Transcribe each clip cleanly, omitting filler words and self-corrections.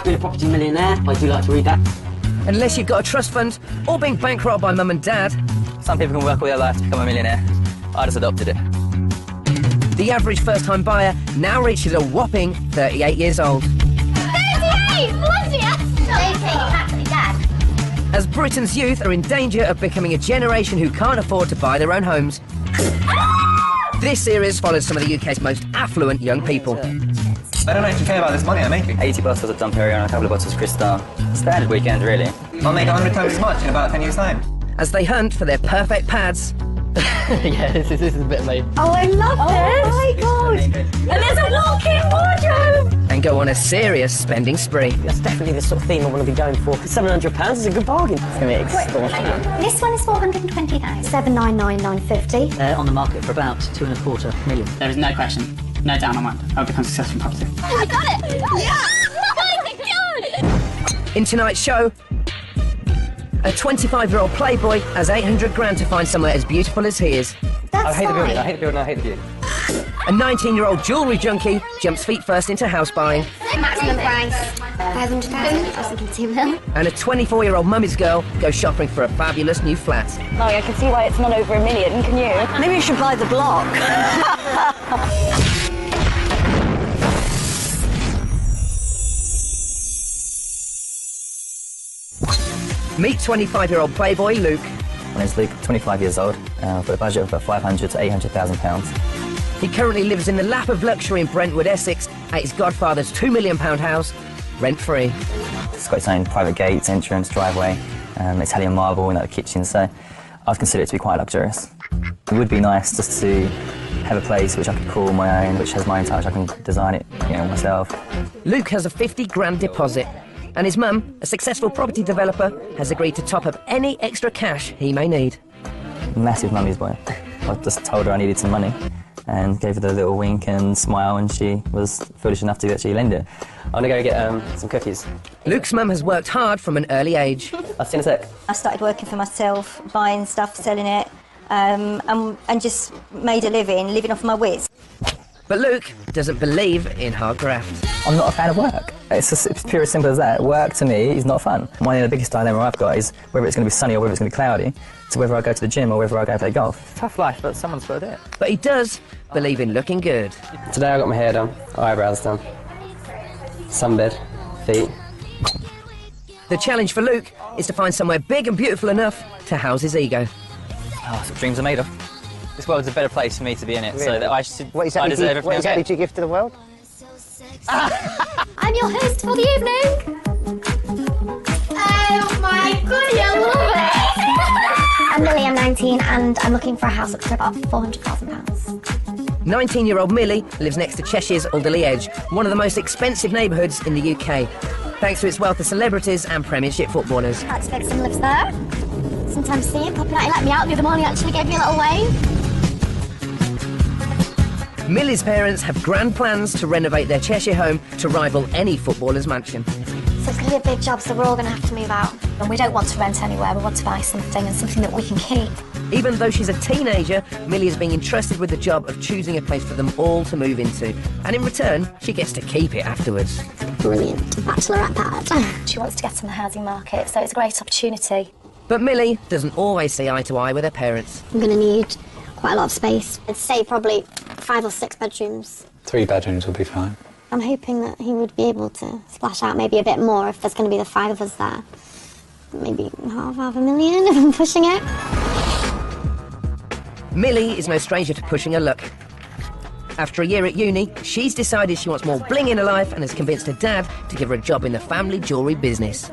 I've been a property millionaire. I do like to read that. Unless you've got a trust fund or being bankrolled by mum and dad. Some people can work all their life to become a millionaire. I just adopted it. The average first-time buyer now reaches a whopping 38 years old. 38! Bloody hell! Okay, Dad. As Britain's youth are in danger of becoming a generation who can't afford to buy their own homes. This series follows some of the UK's most affluent young people. I don't actually care about this money I'm making. 80 bottles of Dom Perignon and a couple of bottles of Cristal. Standard weekend, really. I'll make 100 times as much in about 10 years' time. As they hunt for their perfect pads. Yeah, this is a bit late. Oh, I love this! Oh my god! And there's a walk-in wardrobe! And go on a serious spending spree. That's definitely the sort of theme I want to be going for. £700 is a good bargain. It's going to be extortionate. This one is 420,000. 799,950. On the market for about 2.25 million. There is no question, no doubt in my mind. I'll become successful in property. I got it! Yeah! Oh my god! In tonight's show, a 25-year-old playboy has 800 grand to find somewhere as beautiful as he is. I hate the building, I hate the building, I hate the view. A 19-year-old jewellery junkie jumps feet first into house buying. Maximum price, 500,000. I was thinking 2 mil. And a 24-year-old mummy's girl goes shopping for a fabulous new flat. Molly, I can see why it's not over $1 million, can you? Maybe you should buy the block. Meet 25-year-old playboy Luke. My name's Luke, 25 years old, for a budget of about 500 to 800,000 pounds. He currently lives in the lap of luxury in Brentwood, Essex, at his godfather's £2 million house, rent-free. It's got its own private gates, entrance, driveway, Italian marble in the kitchen, so I'd consider it to be quite luxurious. It would be nice just to have a place which I could call my own, which has my own touch. I can design it, myself. Luke has a 50 grand deposit, and his mum, a successful property developer, has agreed to top up any extra cash he may need. Massive mummy's boy. I just told her I needed some money and gave her the little wink and smile, and she was foolish enough to actually lend it. I'm gonna go get some cookies. Luke's mum has worked hard from an early age. I'll see you in a sec. I started working for myself, buying stuff, selling it, and just made a living off my wits. But Luke doesn't believe in hard graft. I'm not a fan of work. It's pure as simple as that. Work, to me, is not fun. One of the biggest dilemma I've got is whether it's going to be sunny or whether it's going to be cloudy, to whether I go to the gym or whether I go play golf. Tough life, but someone's got to do it. But he does believe in looking good. Today I got my hair done, eyebrows done, sunbed, feet. The challenge for Luke is to find somewhere big and beautiful enough to house his ego. Oh, that's what dreams are made of. This world's a better place for me to be in it, Really? so that I should. What exactly do you give to the world? I'm your host for the evening. Oh my god, I love it! I'm Millie, I'm 19, and I'm looking for a house up for about £400,000. 19-year-old Millie lives next to Cheshire's Alderley Edge, one of the most expensive neighbourhoods in the UK, thanks to its wealth of celebrities and Premiership footballers. Alex Ferguson lives there. Sometimes see him popping out. He let me out the other morning, actually gave me a little wave. Millie's parents have grand plans to renovate their Cheshire home to rival any footballer's mansion. So it's going to be a big job, so we're all going to have to move out. And we don't want to rent anywhere, we want to buy something, and something that we can keep. Even though she's a teenager, Millie is being entrusted with the job of choosing a place for them all to move into. And in return, she gets to keep it afterwards. Brilliant bachelorette pad. She wants to get on the housing market, so it's a great opportunity. But Millie doesn't always see eye to eye with her parents. I'm going to need quite a lot of space. I'd say probably 5 or 6 bedrooms. 3 bedrooms will be fine. I'm hoping that he would be able to splash out maybe a bit more if there's going to be the 5 of us there. Maybe half a million if I'm pushing it. Millie is no stranger to pushing her luck. After a year at uni, she's decided she wants more bling in her life and has convinced her dad to give her a job in the family jewellery business.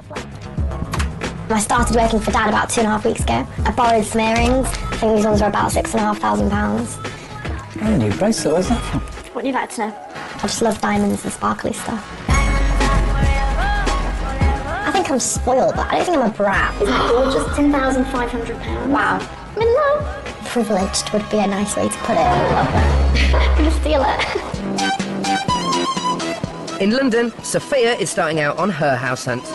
I started working for Dad about 2.5 weeks ago. I borrowed some earrings. I think these ones are about £6,500. Oh, new bracelet, where's that from? What would you like to know? I just love diamonds and sparkly stuff. I think I'm spoiled, but I don't think I'm a brat. Isn't that gorgeous? £10,500. Wow. I'm in love. Privileged would be a nice way to put it. I love it. I'm gonna steal it. In London, Sophia is starting out on her house hunt.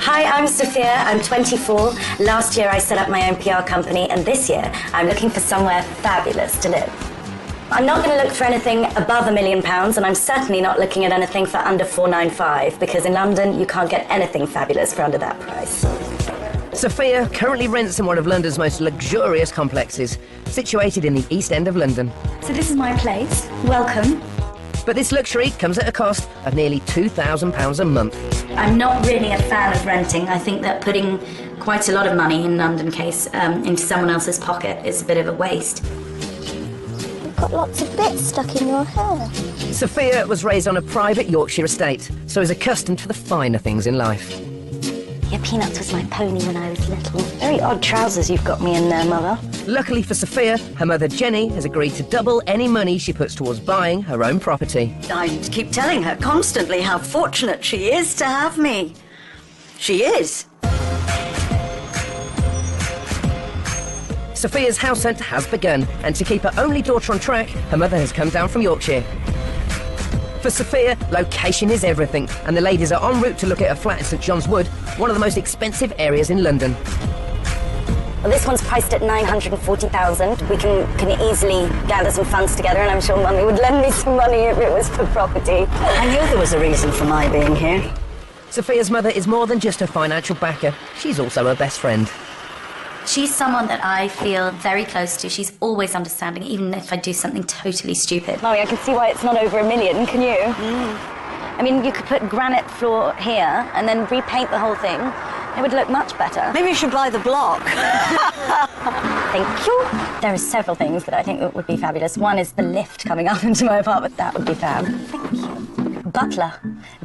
Hi, I'm Sophia, I'm 24. Last year I set up my own PR company, and this year I'm looking for somewhere fabulous to live. I'm not going to look for anything above £1 million, and I'm certainly not looking at anything for under 495, because in London you can't get anything fabulous for under that price. Sophia currently rents in one of London's most luxurious complexes, situated in the East End of London. So this is my place. Welcome. But this luxury comes at a cost of nearly £2,000 a month. I'm not really a fan of renting. I think that putting quite a lot of money, in London case, into someone else's pocket is a bit of a waste. You've got lots of bits stuck in your hair. Sophia was raised on a private Yorkshire estate, so is accustomed to the finer things in life. Yeah, Peanuts was my pony when I was little. Very odd trousers you've got me in there, Mother. Luckily for Sophia, her mother Jenny has agreed to double any money she puts towards buying her own property. I keep telling her constantly how fortunate she is to have me. She is. Sophia's house hunt has begun, and to keep her only daughter on track, her mother has come down from Yorkshire. For Sophia, location is everything, and the ladies are en route to look at a flat in St John's Wood, one of the most expensive areas in London. Well, this one's priced at $940,000. We can easily gather some funds together, and I'm sure Mummy would lend me some money if it was for property. I knew there was a reason for my being here. Sophia's mother is more than just her financial backer. She's also her best friend. She's someone that I feel very close to. She's always understanding, even if I do something totally stupid. Mummy, I can see why it's not over $1 million, can you? I mean, you could put granite floor here and then repaint the whole thing. It would look much better. Maybe you should buy the block. Thank you. There are several things that I think would be fabulous. One is the lift coming up into my apartment. That would be fab. Thank you. Butler.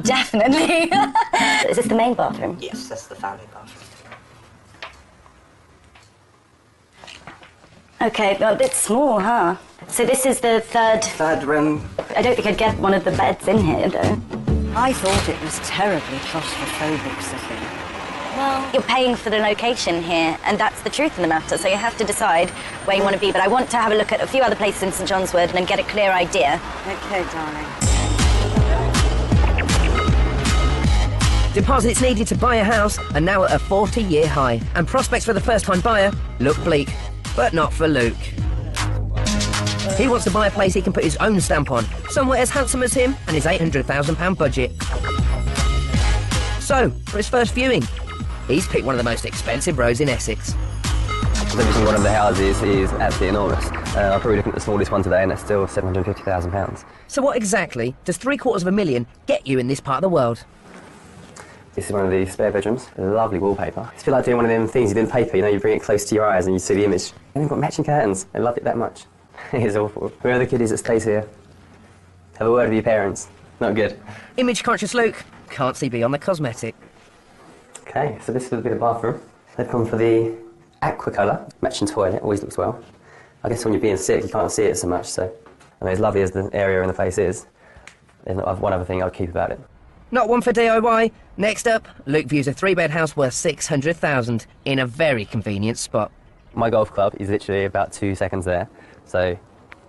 Definitely. Is this the main bathroom? Yes, that's the family bathroom. Okay, well, a bit small, huh? So this is the third room. I don't think I'd get one of the beds in here, though. I thought it was terribly claustrophobic, Sophia. Well, you're paying for the location here, and that's the truth in the matter, so you have to decide where you want to be. But I want to have a look at a few other places in St John's Wood and then get a clear idea. Okay, darling. Deposits needed to buy a house are now at a 40-year high, and prospects for the first-time buyer look bleak. But not for Luke. He wants to buy a place he can put his own stamp on, somewhere as handsome as him and his £800,000 budget. So, for his first viewing, he's picked one of the most expensive roads in Essex. Every single one of the houses is absolutely enormous. I'm probably looking at the smallest one today, and it's still £750,000. So what exactly does £750,000 get you in this part of the world? This is one of the spare bedrooms. Lovely wallpaper. It's a bit like doing one of them things you do in paper, you know, you bring it close to your eyes and you see the image. And they've got matching curtains. I love it that much. It's awful. Whoever the kid is that stays here, have a word with your parents. Not good. Image-conscious Luke can't see beyond the cosmetic. Okay, so this would be the bathroom. They've gone for the aqua colour. Matching toilet, always looks well. I guess when you're being sick, you can't see it so much, so... I mean, as lovely as the area and the place is, there's not one other thing I'd keep about it. Not one for DIY. Next up, Luke views a 3-bed house worth $600,000 in a very convenient spot. My golf club is literally about 2 seconds there, so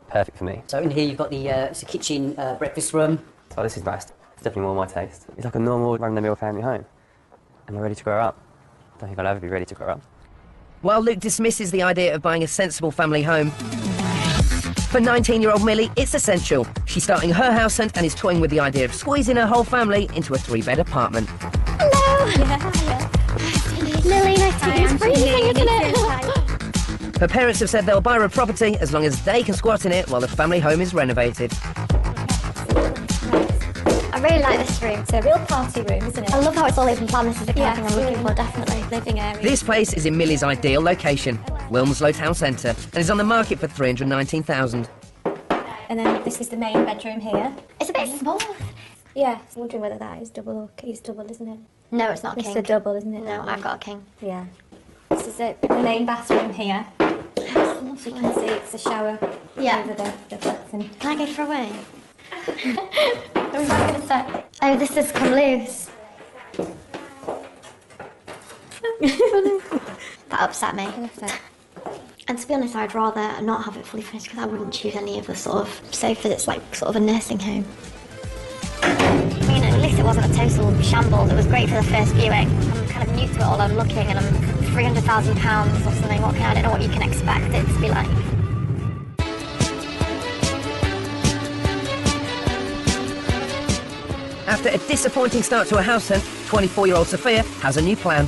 perfect for me. So in here you've got the it's a kitchen, breakfast room. Oh, this is nice. It's definitely more my taste. It's like a normal run-of-the-mill family home, and we're ready to grow up. I don't think I'll ever be ready to grow up. While Luke dismisses the idea of buying a sensible family home, for 19-year-old Millie, it's essential. She's starting her house hunt and is toying with the idea of squeezing her whole family into a 3-bed apartment. Hello! Yeah. Lily, nice to meet you. It's freezing, isn't it? Her parents have said they'll buy her a property as long as they can squat in it while the family home is renovated. I really like this room. It's a real party room, isn't it? I love how it's all open plan. This is the kind of thing I'm looking for, definitely. Living area. This place is in Millie's ideal location, Wilmslow Town Centre, and is on the market for $319,000. And then this is the main bedroom here. It's a bit small. Yeah, I'm wondering whether that is double or is double, isn't it? No, it's not a king. It's a double, isn't it? No, I've got a king. Yeah. This is it, the main bathroom here. As you can see, it's a shower over the bathroom. Can I go for a wee? What was I going to say? Oh, this has come loose. That upset me. And to be honest, I'd rather not have it fully finished because I wouldn't choose any of the sort of sofas. It's like sort of a nursing home. I mean, at least it wasn't a total shambles. It was great for the first viewing. I'm kind of new to it all. I'm looking and I'm £300,000 or something. I don't know what you can expect it to be like. After a disappointing start to a house hunt, 24-year-old Sophia has a new plan.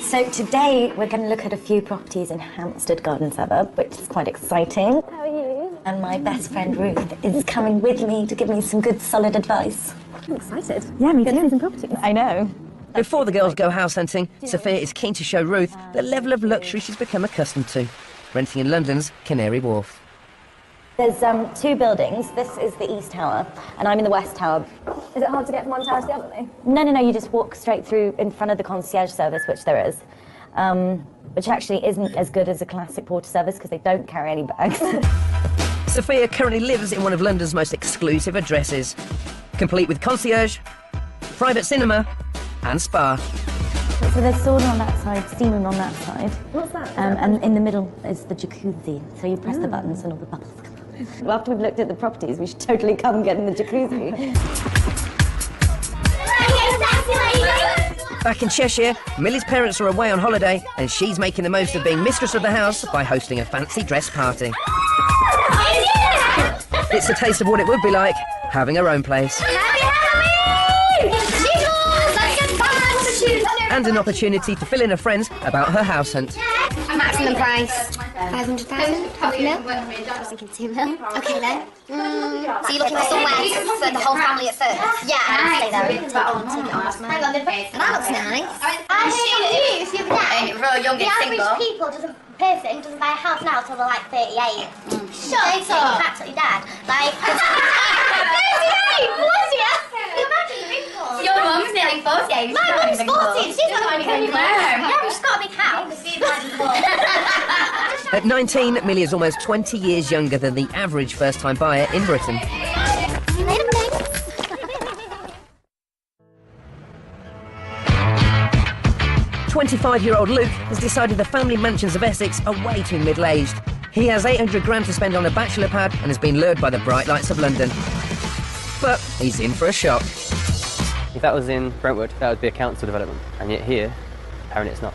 So today we're going to look at a few properties in Hampstead Garden Suburb, which is quite exciting. How are you? And my best friend Ruth is coming with me to give me some good solid advice. I'm excited. Yeah, me too. Some properties. I know. Before the girls go house hunting, Sophia is keen to show Ruth the level of luxury she's become accustomed to, renting in London's Canary Wharf. There's 2 buildings. This is the East Tower, and I'm in the West Tower. Is it hard to get from one tower to the other, though? No, you just walk straight through in front of the concierge service, which there is, which actually isn't as good as a classic porter service because they don't carry any bags. Sophia currently lives in one of London's most exclusive addresses, complete with concierge, private cinema, and spa. So there's sauna on that side, steam room on that side. What's that? And in the middle is the jacuzzi. So you press the buttons and all the bubbles come out. Well, after we've looked at the properties, we should totally come get in the jacuzzi. Back in Cheshire, Millie's parents are away on holiday and she's making the most of being mistress of the house by hosting a fancy dress party. It's a taste of what it would be like having her own place. And an opportunity to fill in her friends about her house hunt. Maximum price, 500,000, half a mil. I was thinking 2 mil. Okay then. So you're looking for somewhere for the whole family at first? Yeah, I'll stay there and take it on as mine. That looks nice. I heard you the other day. Real young The and average person doesn't buy a house now till they're like 38. Shut up. That's what your dad. Like, 38? Bless you. Imagine the wrinkles. Your mum's nearly 40. My mum's 40. She's got a big house. Yeah, she's got a big house. At 19, Millie is almost 20 years younger than the average first-time buyer in Britain. 25-year-old Luke has decided the family mansions of Essex are way too middle-aged. He has 800 grand to spend on a bachelor pad and has been lured by the bright lights of London. But he's in for a shock. If that was in Brentwood, that would be a council development, and yet here, apparently it's not.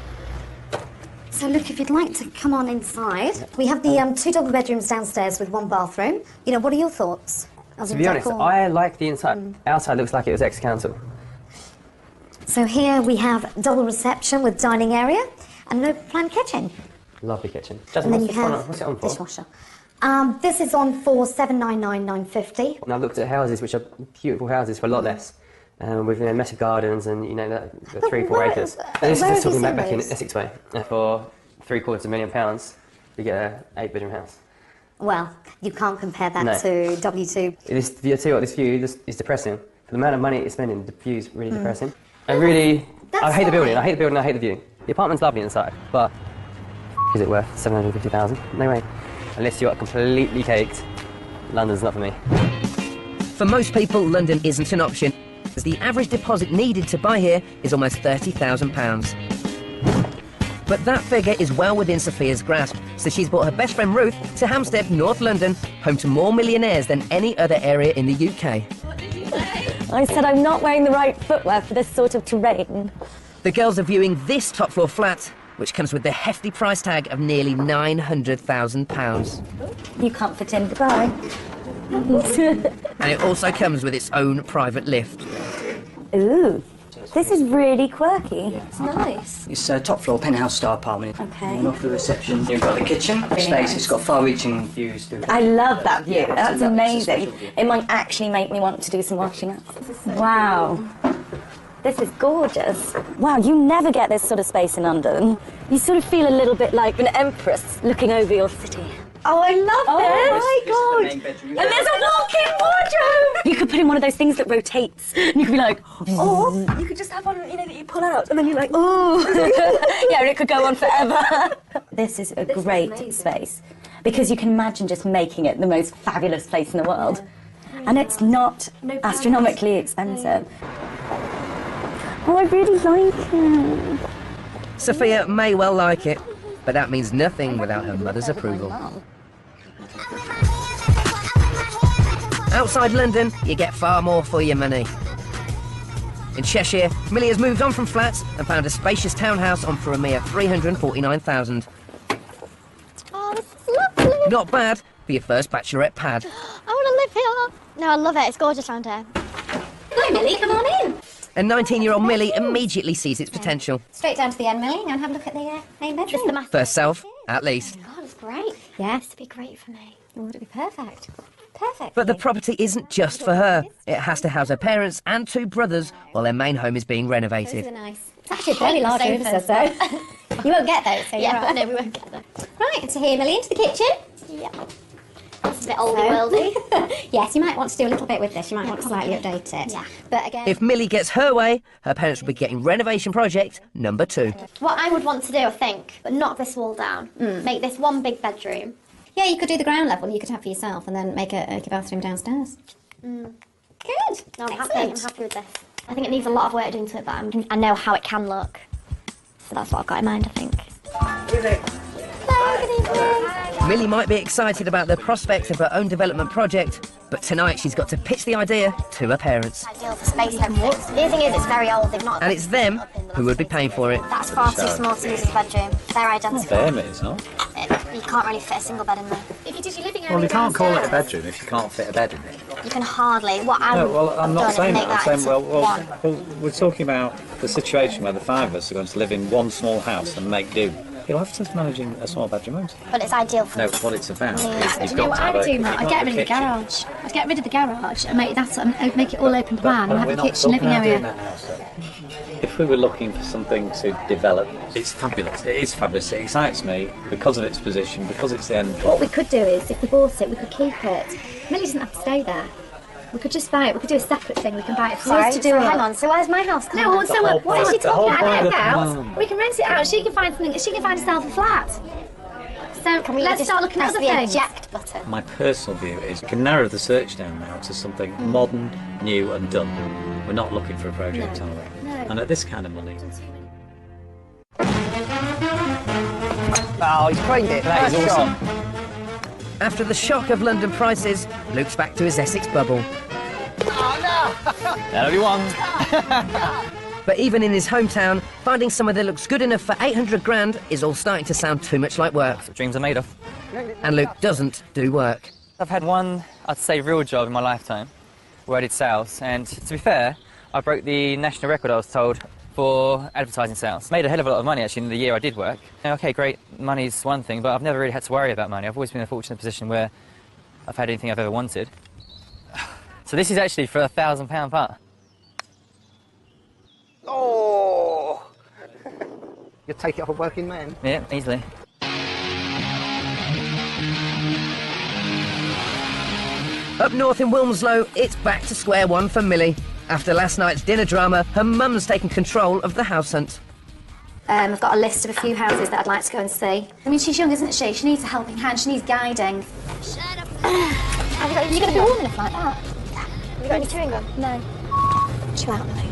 So look, if you'd like to come on inside, we have the 2 double bedrooms downstairs with 1 bathroom. You know, what are your thoughts? To be honest, I like the inside. Outside looks like it was ex-council. So here we have double reception with dining area and an open plan kitchen. Lovely kitchen. And then you What's it on have for? dishwasher. This is on for $799,950. And I've looked at houses which are beautiful houses for a lot less, with massive gardens and the 3-4 acres. And this is talking back in Essex way. For £750,000, you get an 8-bedroom house. Well, you can't compare that to W2. This view is depressing. For the amount of money it's spending, the view is really depressing. I hate the building. I hate the view. The apartment's lovely inside, but is it worth £750,000? No way. Unless you're completely caked, London's not for me. For most people, London isn't an option, as the average deposit needed to buy here is almost £30,000. But that figure is well within Sophia's grasp, so she's brought her best friend Ruth to Hampstead, North London, home to more millionaires than any other area in the UK. I said I'm not wearing the right footwear for this sort of terrain. The girls are viewing this top-floor flat, which comes with the hefty price tag of nearly £900,000. You can't fit in, goodbye. And it also comes with its own private lift. Ooh, this is really quirky. It's nice. It's a top floor penthouse style apartment. Okay. And off the reception, you've got the kitchen space. It's got far-reaching views. I love that view. That's amazing. View. It might actually make me want to do some washing up. Wow. This is gorgeous. Wow, you never get this sort of space in London. You sort of feel a little bit like an empress looking over your city. Oh, I love this! Oh my God! And there's a walk-in wardrobe! You could put in one of those things that rotates. And you could be like, oh, you could just have one, that you pull out, and then you're like, oh. Yeah, and it could go on forever. This is a great space, because you can imagine just making it the most fabulous place in the world. And it's not astronomically expensive. Oh, I really like it. Sophia may well like it, but that means nothing without her mother's approval. Outside London, you get far more for your money. In Cheshire, Millie has moved on from flats and found a spacious townhouse on for a mere £349,000. Oh, this is lovely. Not bad for your first bachelorette pad. I want to live here. No, I love it. It's gorgeous around here. Hi, Millie, come on in. And 19-year-old Millie immediately sees its potential. Straight down to the end, Millie, and have a look at the main bedroom. Just the master. For herself, at least. God, it's great. Yes. This would be great for me. Would it be perfect? Perfect. But the property isn't just for her. It has to house her parents and 2 brothers while their main home is being renovated. Those are nice. It's actually a very large room, so you won't get those, so you're Yeah, right. no, we won't get them. Right, so here, Millie, into the kitchen. Yep. It's a bit oldie-worldy. Yes, you might want to do a little bit with this. You might want to slightly update it. Yeah. But again... If Millie gets her way, her parents will be getting renovation project number 2. What I would want to do, I think, but knock this wall down. Make this one big bedroom. Yeah, you could do the ground level. You could have for yourself and then make a bathroom downstairs. Good. No, I'm happy with this. I think it needs a lot of work doing to it, but I know how it can look. So that's what I've got in mind, I think. Hello, good evening. Millie might be excited about the prospect of her own development project, but tonight she's got to pitch the idea to her parents. Ideal for space and everything. The thing is, it's very old. They've not. And it's them who would be paying for it. That's far too small to use as a bedroom. They're identical. It's not. You can't really fit a single bed in there. If you did your living area Well, you can't call it a downstairs, bedroom if you can't fit a bed in it. You can hardly. What I No, would well, I'm have not done saying is that. make I'm saying, into one. we're talking about the situation where the 5 of us are going to live in one small house and make do. You'll have to managing a small bedroom, won't you? But it's ideal for No, what it's about is you've You know got what to I have would a... do, Matt? I'd get rid of the garage. I'd get rid of the garage and make that make it all open plan and have we're a not kitchen living talking area. about doing that now, sir. If we were looking for something to develop, it's fabulous. It is fabulous. It excites me because of its position, because it's the end. What we could do is, if we bought it, we could keep it. Millie doesn't have to stay there. We could just buy it. We could do a separate thing. We can buy it for us to do it. hang on. So where's my house? No, coming? so what is she the whole talking about? point of Get the out. plan. We can rent it out. She can find something. She can find herself a flat. So Can we let's just start looking at press other the things. eject button? My personal view is we can narrow the search down now to something modern, new and done. We're not looking for a project, are we? No. And at this kind of money... Oh, he's craned it. That is awesome. After the shock of London prices, Luke's back to his Essex bubble. That'll be one. But even in his hometown, finding somewhere that looks good enough for 800 grand is all starting to sound too much like work. That's what dreams are made of. And Luke doesn't do work. I've had one, I'd say, real job in my lifetime where I did sales, and to be fair, I broke the national record, I was told, for advertising sales. Made a hell of a lot of money, actually, in the year I did work. Okay, great, money's one thing, but I've never really had to worry about money. I've always been in a fortunate position where I've had anything I've ever wanted. So this is actually for a £1,000 putt. Oh! You'll take it off a working man. Yeah, easily. Up north in Wilmslow, it's back to square one for Millie. After last night's dinner drama, her mum's taken control of the house hunt. I've got a list of a few houses that I'd like to go and see. I mean, she's young, isn't she? She needs a helping hand. She needs guiding. Shut up. You're going to be warm enough like that? Have you got any chewing gum? No. Chill out, Millie.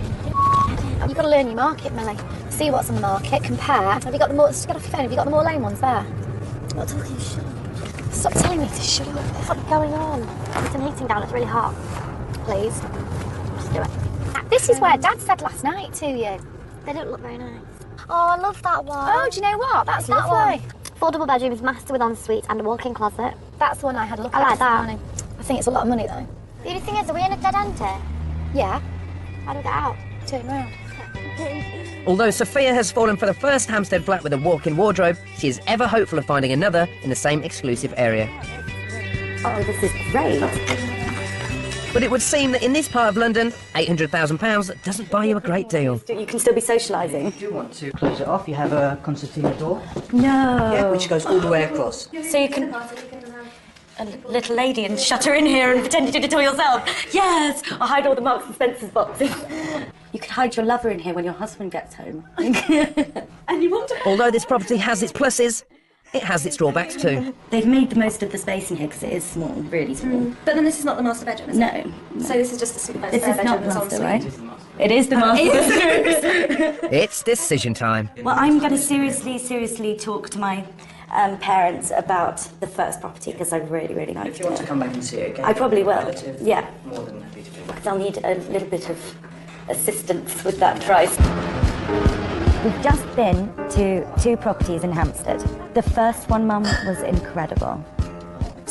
You've got to learn your market, Millie. See what's on the market, compare. Have you got the more... Just get off your phone. Have you got the more lame ones there? I'm not talking shit. Stop telling me to shut up. What's going on? Put some heating down, it's really hot. Please. Just do it. This is where Dad said last night to you. They don't look very nice. Oh, I love that one. Oh, do you know what? That's that lovely. one. 4 double bedrooms, master with ensuite and a walk-in closet. That's the one I had a look I at like this that. morning. I think it's a lot of money, though. The only thing is, are we in a dead end here? Yeah. How do we get out? Turn round. Although Sophia has fallen for the first Hampstead flat with a walk-in wardrobe, she is ever hopeful of finding another in the same exclusive area. Oh, this is great. But it would seem that in this part of London, £800,000 doesn't buy you a great deal. You can still be socialising. If you want to close it off, you have a concertina door. No. Yeah, which goes all the way across. So you can... A little lady and shut her in here and pretend you did it all yourself. Yes! Or hide all the Marks and Spencer's boxes. You could hide your lover in here when your husband gets home. And you want to... Although this property has its pluses, it has its drawbacks too. They've made the most of the space in here because it is small, really small. But then this is not the master bedroom, is it? No. So this is just a spare bedroom. This is not the that's master, ensuite. right? It is the master. It's decision time. Well, I'm going to seriously talk to my parents about the first property because I really liked it. If you want to come back and see it again, I probably will. relative, Yeah. More than happy to do that. Because I'll need a little bit of assistance with that price. We've just been to 2 properties in Hampstead. The first one, Mum, was incredible.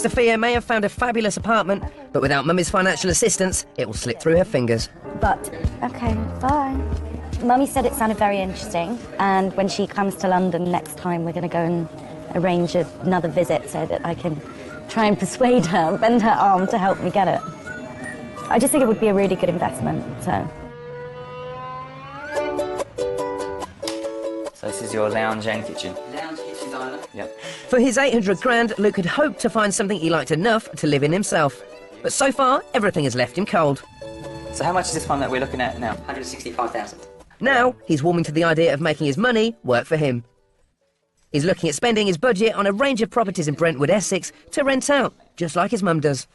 Sophia may have found a fabulous apartment, but without Mummy's financial assistance, it will slip through her fingers. But, okay, bye. Mummy said it sounded very interesting, and when she comes to London next time, we're going to go and arrange another visit so that I can try and persuade her, bend her arm to help me get it. I just think it would be a really good investment, so. So this is your lounge and kitchen? Lounge, kitchen, diner. Yep. For his 800 grand, Luke had hoped to find something he liked enough to live in himself. But so far, everything has left him cold. So how much is this one that we're looking at now? 165,000. Now, he's warming to the idea of making his money work for him. He's looking at spending his budget on a range of properties in Brentwood, Essex, to rent out, just like his mum does.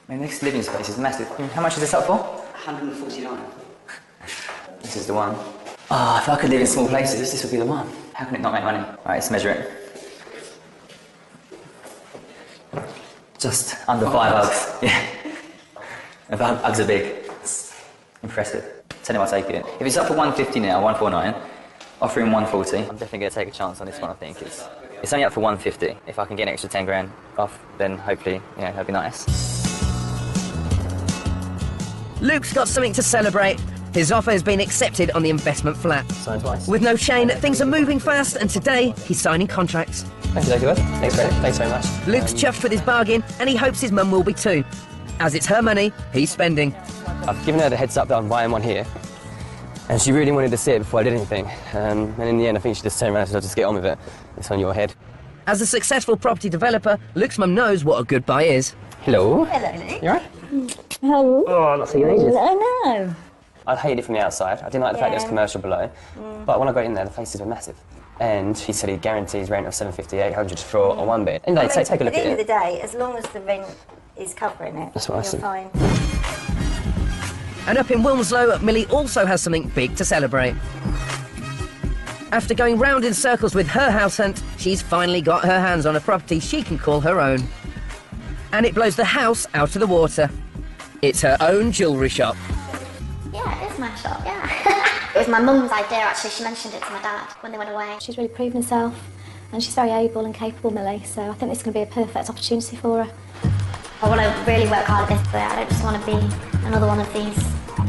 I mean, this living space is massive. How much is this up for? 149. This is the one. Oh, if I could live in small places, this would be the one. How can it not make money? All right, let's measure it. Just under 5 Uggs. Yeah. If Uggs are big, it's impressive. Tell him I'll take it. If it's up for 150 now, 149, offering 140. I'm definitely going to take a chance on this one, I think. It's only up for 150. If I can get an extra 10 grand off, then hopefully, yeah, that'd be nice. Luke's got something to celebrate. His offer has been accepted on the investment flat. Signed twice. With no chain, things are moving fast, and today he's signing contracts. Thanks, Jacob. Thanks, Brendan. Thanks very much. Luke's chuffed with his bargain, and he hopes his mum will be too. As it's her money, he's spending. I've given her the heads up that I'm buying one here, and she really wanted to see it before I did anything. And in the end, I think she just turned around and said, "I'll just get on with it. It's on your head." As a successful property developer, Luke's mum knows what a good buy is. Hello. Hello, Luke. You alright? Hello. Oh, I've not seen you in ages. I know. I hated it from the outside. I didn't like the fact that it was commercial below. But when I got in there, the faces were massive. And he said he guarantees rent of 750, 800 for a one bed. And take a look at it. At the end of the day, as long as the rent is covering it, That's what I you're said. fine. And up in Wilmslow, Millie also has something big to celebrate. After going round in circles with her house hunt, she's finally got her hands on a property she can call her own. And it blows the house out of the water. It's her own jewellery shop. Yeah, it is my shop, yeah. It was my mum's idea, actually. She mentioned it to my dad when they went away. She's really proven herself, and she's very able and capable, Millie, so I think this is going to be a perfect opportunity for her. I want to really work hard at this, but I don't just want to be another one of these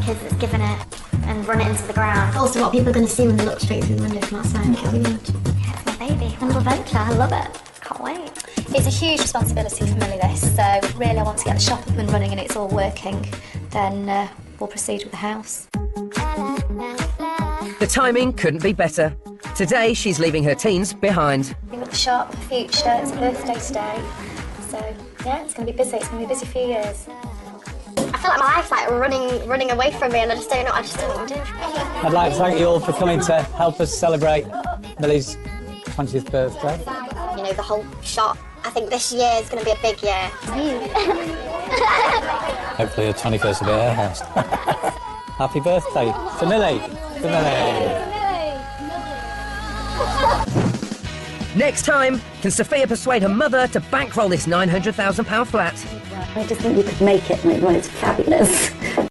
kids that's given it and run it into the ground. Also, what people are going to see when they look straight through the window from outside. It'll be good. Yeah, it's my baby, my little venture. I love it. Can't wait. It's a huge responsibility for Millie, this, so really I want to get the shop up and running and it's all working. Then we'll proceed with the house. The timing couldn't be better. Today, she's leaving her teens behind. We've got the shop, the future, it's a birthday today. So, yeah, it's going to be busy. It's going to be a busy few years. I feel like my life's like running away from me and I just don't know what to do. I'd like to thank you all for coming to help us celebrate Millie's 20th birthday. You know, the whole shop. I think this year is going to be a big year. Hopefully the 21st will be at her house. Happy birthday to Millie. To Millie. Next time, can Sophia persuade her mother to bankroll this £900,000 flat? I just think you could make it when it's fabulous.